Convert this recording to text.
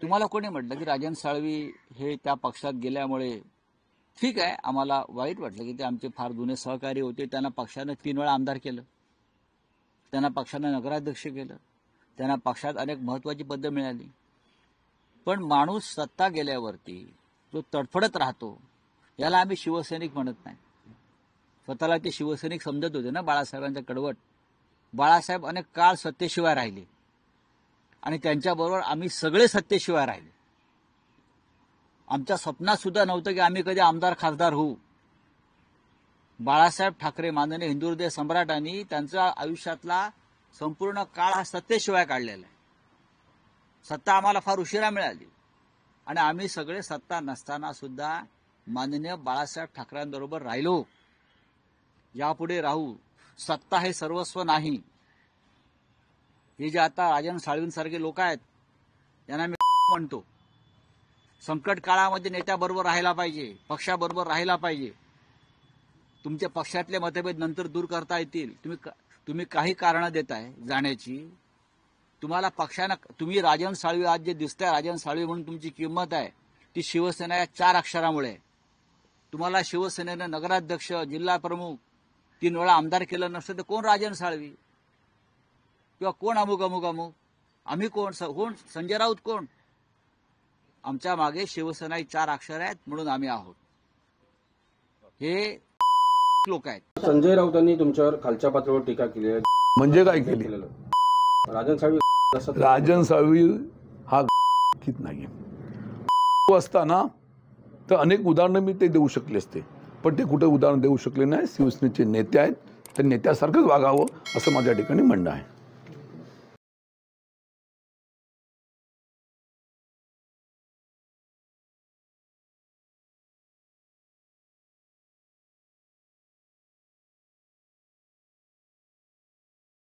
तुम्हाला कोणी म्हटलं की राजन साळवी हे त्या पक्षात गेल्यामुळे ठीक आहे, आम्हाला वाईट वाटलं की ते आमचे फार जुने सहकारी होते, त्यांना पक्षानं 3 वेळा आमदार केलं, त्यांना पक्षानं नगराध्यक्ष केलं, त्यांना पक्षात अनेक महत्त्वाची पदं मिळाली. पण माणूस सत्ता गेल्यावरती जो तडफडत राहतो याला आम्ही शिवसैनिक म्हणत नाही. स्वतःला ते शिवसैनिक समजत होते ना बाळासाहेबांच्या कडवट. बाळासाहेब अनेक काळ सत्तेशिवाय राहिले आणि त्यांच्याबरोबर आम्ही सगळे सत्तेशिवाय राहिले. आमच्या स्वप्नात सुद्धा नव्हतं की आम्ही कधी आमदार खासदार होऊ. बाळासाहेब ठाकरे माननीय हिंदुहृदय सम्राटांनी त्यांच्या आयुष्यातला संपूर्ण काळ हा सत्तेशिवाय काढलेला आहे. सत्ता आम्हाला फार उशिरा मिळाली आणि आम्ही सगळे सत्ता नसताना सुद्धा माननीय बाळासाहेब ठाकरेंबरोबर राहिलो. यापुढे राहू. सत्ता हे सर्वस्व नाही. हे जे आता राजन साळवींसारखे लोक आहेत यांना मी म्हणतो, संकट काळामध्ये नेत्याबरोबर राहायला पाहिजे, पक्षाबरोबर राहायला पाहिजे. तुमच्या पक्षातले मतभेद नंतर दूर करता येतील. तुम्ही काही कारणं देताय जाण्याची. तुम्हाला पक्षानं, तुम्ही राजन साळवी आज जे दिसताय राजन साळवी म्हणून तुमची किंमत आहे ती शिवसेना या 4 अक्षरामुळे. तुम्हाला शिवसेनेनं नगराध्यक्ष, जिल्हा प्रमुख 3 वेळा आमदार केलं नसतं तर कोण राजन साळवी किंवा कोण अमुक अमुक अमुक. आम्ही कोण संजय राऊत कोण. आमच्या मागे शिवसेना ही 4 अक्षर आहेत म्हणून आम्ही आहोत. हे लोक आहेत. संजय राऊतांनी तुमच्यावर खालच्या पातळीवर टीका केली आहे. म्हणजे काय केली? राजन साळवी हा नाही असताना तर अनेक उदाहरणं मी ते देऊ शकले असते, पण ते कुठे उदाहरण देऊ शकले नाही. शिवसेनेचे नेते आहेत, त्या नेत्यासारखंच वागावं असं माझ्या ठिकाणी म्हणणं आहे.